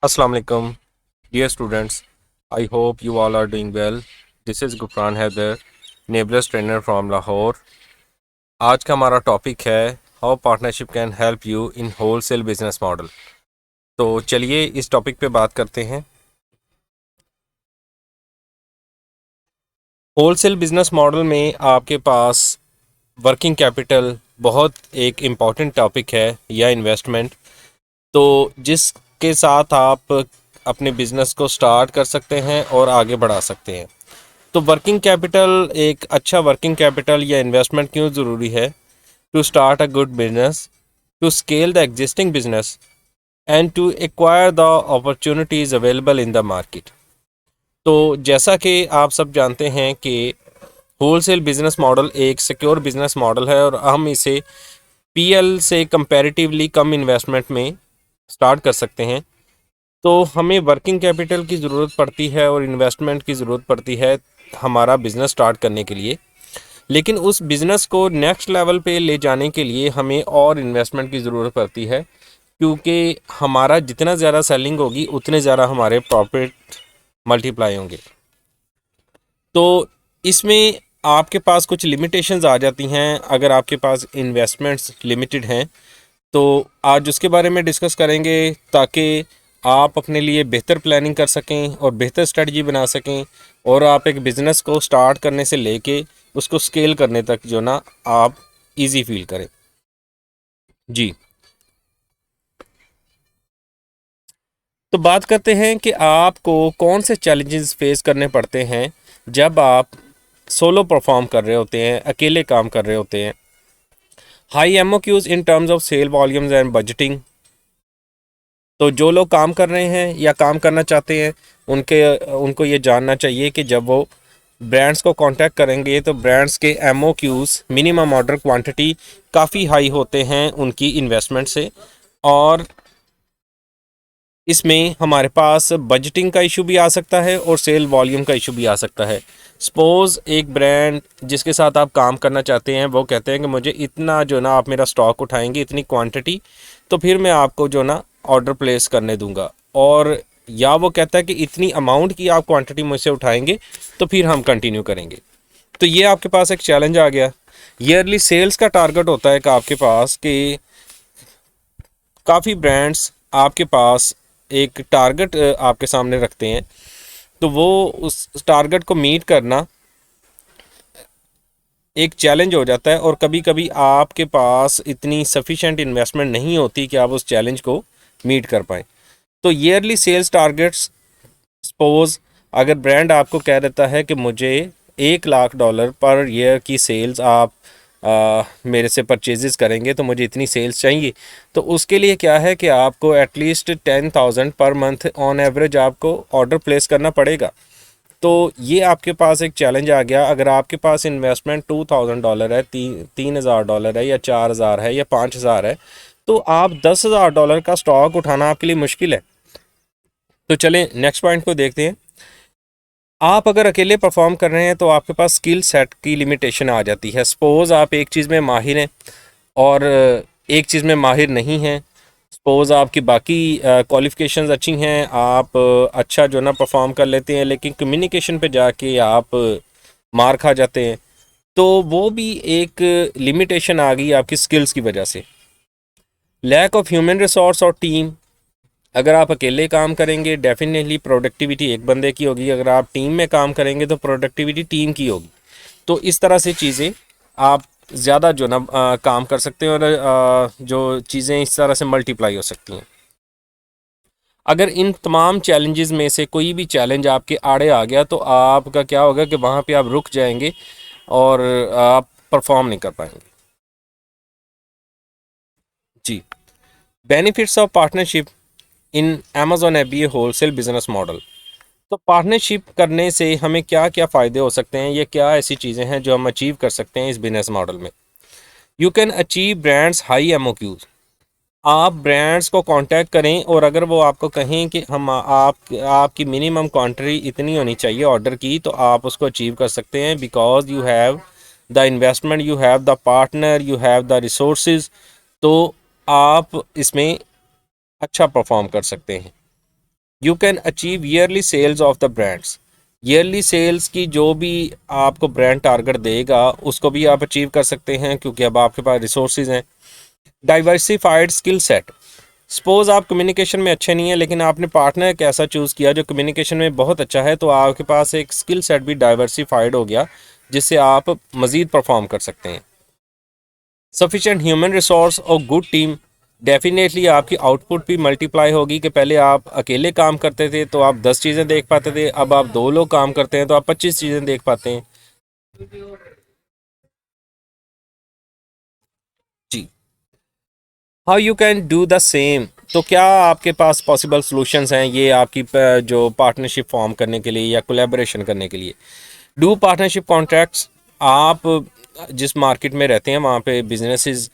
Assalamu alaikum, dear students. I hope you all are doing well. This is Gufran Haider, Nameless Trainer from Lahore. आज का हमारा topic है how partnership can help you in wholesale business model. तो चलिए इस topic पे बात करते हैं। होलसेल बिजनेस मॉडल में आपके पास वर्किंग कैपिटल बहुत एक इम्पॉर्टेंट टॉपिक है या इन्वेस्टमेंट, तो जिसके साथ आप अपने बिजनेस को स्टार्ट कर सकते हैं और आगे बढ़ा सकते हैं। तो वर्किंग कैपिटल, एक अच्छा वर्किंग कैपिटल या इन्वेस्टमेंट क्यों ज़रूरी है to start a good business, to scale the existing business and to acquire the opportunities available in the market. तो जैसा कि आप सब जानते हैं कि होलसेल बिजनेस मॉडल एक सिक्योर बिजनेस मॉडल है और हम इसे पीएल से कंपैरेटिवली कम इन्वेस्टमेंट में स्टार्ट कर सकते हैं। तो हमें वर्किंग कैपिटल की ज़रूरत पड़ती है और इन्वेस्टमेंट की ज़रूरत पड़ती है हमारा बिज़नेस स्टार्ट करने के लिए। लेकिन उस बिज़नेस को नेक्स्ट लेवल पे ले जाने के लिए हमें और इन्वेस्टमेंट की ज़रूरत पड़ती है, क्योंकि हमारा जितना ज़्यादा सेलिंग होगी उतने ज़्यादा हमारे प्रॉफिट मल्टीप्लाई होंगे। तो इसमें आपके पास कुछ लिमिटेशंस आ जाती हैं अगर आपके पास इन्वेस्टमेंट्स लिमिटेड हैं। तो आज उसके बारे में डिस्कस करेंगे ताकि आप अपने लिए बेहतर प्लानिंग कर सकें और बेहतर स्ट्रेटजी बना सकें और आप एक बिज़नेस को स्टार्ट करने से लेके उसको स्केल करने तक जो ना आप इजी फील करें। जी, तो बात करते हैं कि आपको कौन से चैलेंजेस फेस करने पड़ते हैं जब आप सोलो परफॉर्म कर रहे होते हैं, अकेले काम कर रहे होते हैं। High MOQs in terms of sale volumes and budgeting. तो जो लोग काम कर रहे हैं या काम करना चाहते हैं उनको ये जानना चाहिए कि जब वो ब्रांड्स को कांटेक्ट करेंगे तो ब्रांड्स के एमओक्यूज, मिनिमम ऑर्डर क्वांटिटी, काफ़ी हाई होते हैं उनकी इन्वेस्टमेंट से। और इसमें हमारे पास बजटिंग का इशू भी आ सकता है और सेल वॉल्यूम का इशू भी आ सकता है। सपोज़ एक ब्रांड जिसके साथ आप काम करना चाहते हैं वो कहते हैं कि मुझे इतना जो ना आप मेरा स्टॉक उठाएंगे, इतनी क्वांटिटी, तो फिर मैं आपको जो ना ऑर्डर प्लेस करने दूंगा। और या वो कहता है कि इतनी अमाउंट की आप क्वांटिटी मुझसे उठाएंगे तो फिर हम कंटिन्यू करेंगे। तो ये आपके पास एक चैलेंज आ गया। ईयरली सेल्स का टारगेट होता है कि आपके पास कि काफ़ी ब्रांड्स आपके पास एक टारगेट आपके सामने रखते हैं, तो वो उस टारगेट को मीट करना एक चैलेंज हो जाता है और कभी कभी आपके पास इतनी सफिशेंट इन्वेस्टमेंट नहीं होती कि आप उस चैलेंज को मीट कर पाएँ। तो ईयरली सेल्स टारगेट्स, सपोज अगर ब्रांड आपको कह देता है कि मुझे $1 लाख पर ईयर की सेल्स आप मेरे से परचेजेस करेंगे तो मुझे इतनी सेल्स चाहिए, तो उसके लिए क्या है कि आपको at least 10,000 per month on average आपको ऑर्डर प्लेस करना पड़ेगा। तो ये आपके पास एक चैलेंज आ गया। अगर आपके पास इन्वेस्टमेंट $2,000 है, 3,000 है या 4,000 है या 5,000 है, तो आप $10,000 का स्टॉक उठाना आपके लिए मुश्किल है। तो चलें नेक्स्ट पॉइंट को देखते हैं। आप अगर अकेले परफॉर्म कर रहे हैं तो आपके पास स्किल सेट की लिमिटेशन आ जाती है। सपोज़ आप एक चीज़ में माहिर हैं और एक चीज़ में माहिर नहीं हैं। सपोज़ आपकी बाकी क्वालिफ़िकेशंस अच्छी हैं, आप अच्छा जो ना परफॉर्म कर लेते हैं, लेकिन कम्युनिकेशन पे जाके आप मार खा जाते हैं। तो वो भी एक लिमिटेशन आ गई आपकी स्किल्स की वजह से। लैक ऑफ ह्यूमन रिसोर्स और टीम। अगर आप अकेले काम करेंगे डेफिनेटली प्रोडक्टिविटी एक बंदे की होगी, अगर आप टीम में काम करेंगे तो प्रोडक्टिविटी टीम की होगी। तो इस तरह से चीज़ें आप ज़्यादा जो ना काम कर सकते हैं और जो चीज़ें इस तरह से मल्टीप्लाई हो सकती हैं। अगर इन तमाम चैलेंजेस में से कोई भी चैलेंज आपके आड़े आ गया तो आपका क्या होगा कि वहाँ पे आप रुक जाएंगे और आप परफॉर्म नहीं कर पाएंगे। जी, benefits of partnership in Amazon FBA wholesale business model. तो पार्टनरशिप करने से हमें क्या क्या फ़ायदे हो सकते हैं, ये क्या ऐसी चीज़ें हैं जो हम अचीव कर सकते हैं इस बिजनेस मॉडल में। You can achieve brands high MOQs. आप ब्रांड्स को कांटेक्ट करें और अगर वो आपको कहें कि हम आपकी मिनिमम क्वांटिटी इतनी होनी चाहिए ऑर्डर की, तो आप उसको अचीव कर सकते हैं because you have the investment, you have the partner, you have the resources. तो आप इसमें अच्छा परफॉर्म कर सकते हैं। You can achieve yearly sales of the brands. Yearly sales की जो भी आपको ब्रांड टारगेट देगा उसको भी आप अचीव कर सकते हैं, क्योंकि अब आपके पास रिसोर्सेज हैं। Diversified skill set. सपोज आप कम्युनिकेशन में अच्छे नहीं हैं, लेकिन आपने पार्टनर एक ऐसा चूज़ किया जो कम्युनिकेशन में बहुत अच्छा है, तो आपके पास एक स्किल सेट भी डाइवर्सिफाइड हो गया, जिससे आप मज़ीद परफॉर्म कर सकते हैं। सफिशेंट ह्यूमन रिसोर्स और गुड टीम। डेफिनेटली आपकी आउटपुट भी मल्टीप्लाई होगी, कि पहले आप अकेले काम करते थे तो आप 10 चीज़ें देख पाते थे, अब आप 2 लोग काम करते हैं तो आप 25 चीज़ें देख पाते हैं। जी। How you can do the same. तो क्या आपके पास पॉसिबल सॉल्यूशंस हैं ये आपकी जो पार्टनरशिप फॉर्म करने के लिए या कोलैबोरेशन करने के लिए। Do partnership contracts. आप जिस मार्केट में रहते हैं वहाँ पे बिजनेसेस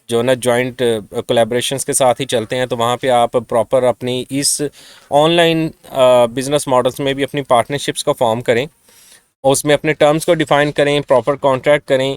जो ना जॉइंट कोलैबोरेशंस के साथ ही चलते हैं, तो वहाँ पे आप प्रॉपर अपनी इस ऑनलाइन बिजनेस मॉडल्स में भी अपनी पार्टनरशिप्स को फॉर्म करें, और उसमें अपने टर्म्स को डिफ़ाइन करें, प्रॉपर कॉन्ट्रैक्ट करें,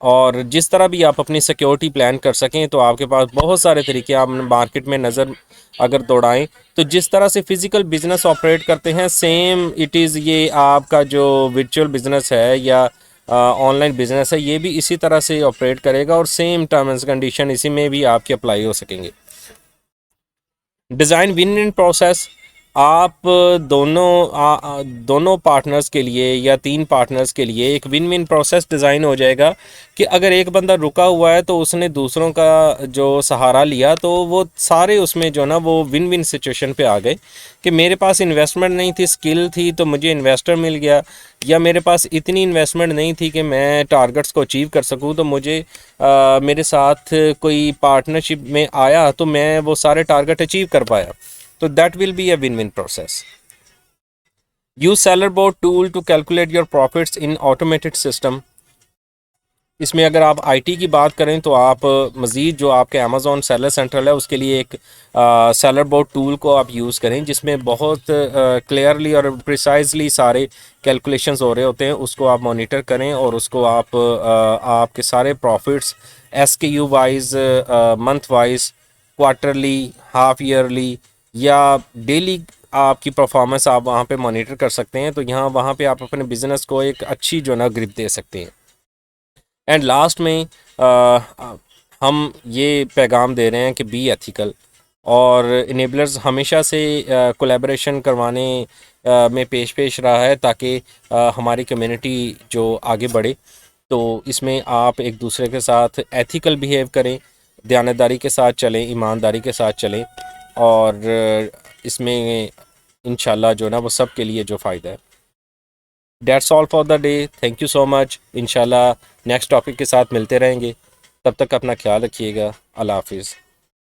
और जिस तरह भी आप अपनी सिक्योरिटी प्लान कर सकें। तो आपके पास बहुत सारे तरीके आप मार्केट में नज़र अगर दौड़ाएं, तो जिस तरह से फिज़िकल बिजनेस ऑपरेट करते हैं, सेम इट इज़ ये आपका जो वर्चुअल बिजनेस है या ऑनलाइन बिजनेस है, ये भी इसी तरह से ऑपरेट करेगा, और सेम टर्म्स एंड कंडीशन इसी में भी आपके अप्लाई हो सकेंगे। Design win win process. आप दोनों पार्टनर्स के लिए या 3 पार्टनर्स के लिए एक विन विन प्रोसेस डिज़ाइन हो जाएगा, कि अगर एक बंदा रुका हुआ है तो उसने दूसरों का जो सहारा लिया, तो वो सारे उसमें जो ना वो विन विन सिचुएशन पे आ गए, कि मेरे पास इन्वेस्टमेंट नहीं थी, स्किल थी तो मुझे इन्वेस्टर मिल गया, या मेरे पास इतनी इन्वेस्टमेंट नहीं थी कि मैं टारगेट्स को अचीव कर सकूं, तो मुझे मेरे साथ कोई पार्टनरशिप में आया तो मैं वो सारे टारगेट अचीव कर पाया। तो that will be a win win process. Use seller board tool to calculate your profits in automated system. इसमें अगर आप आईटी की बात करें तो आप मज़ीद जो आपके अमेज़ॉन सेलर सेंट्रल है उसके लिए एक सेलर बोर्ड टूल को आप यूज़ करें, जिसमें बहुत क्लियरली और प्रिसाइजली सारे कैलकुलेशंस हो रहे होते हैं। उसको आप मॉनिटर करें और उसको आप आपके सारे profits SKU wise, month wise, quarterly, half yearly या डेली आपकी परफॉर्मेंस आप वहाँ पे मॉनिटर कर सकते हैं। तो यहाँ वहाँ पे आप अपने बिज़नेस को एक अच्छी जो ना ग्रिप दे सकते हैं। एंड लास्ट में हम ये पैगाम दे रहे हैं कि बी एथिकल, और इनेबलर्स हमेशा से कोलैबोरेशन करवाने में पेश पेश रहा है, ताकि हमारी कम्युनिटी जो आगे बढ़े। तो इसमें आप एक दूसरे के साथ एथिकल बिहेव करें, दयानतदारी के साथ चलें, ईमानदारी के साथ चलें, और इसमें इंशाल्लाह जो ना वो सब के लिए जो फ़ायदा है। That's all for the day. Thank you so much. इंशाल्लाह नेक्स्ट टॉपिक के साथ मिलते रहेंगे। तब तक अपना ख्याल रखिएगा। अल्लाह हाफिज़।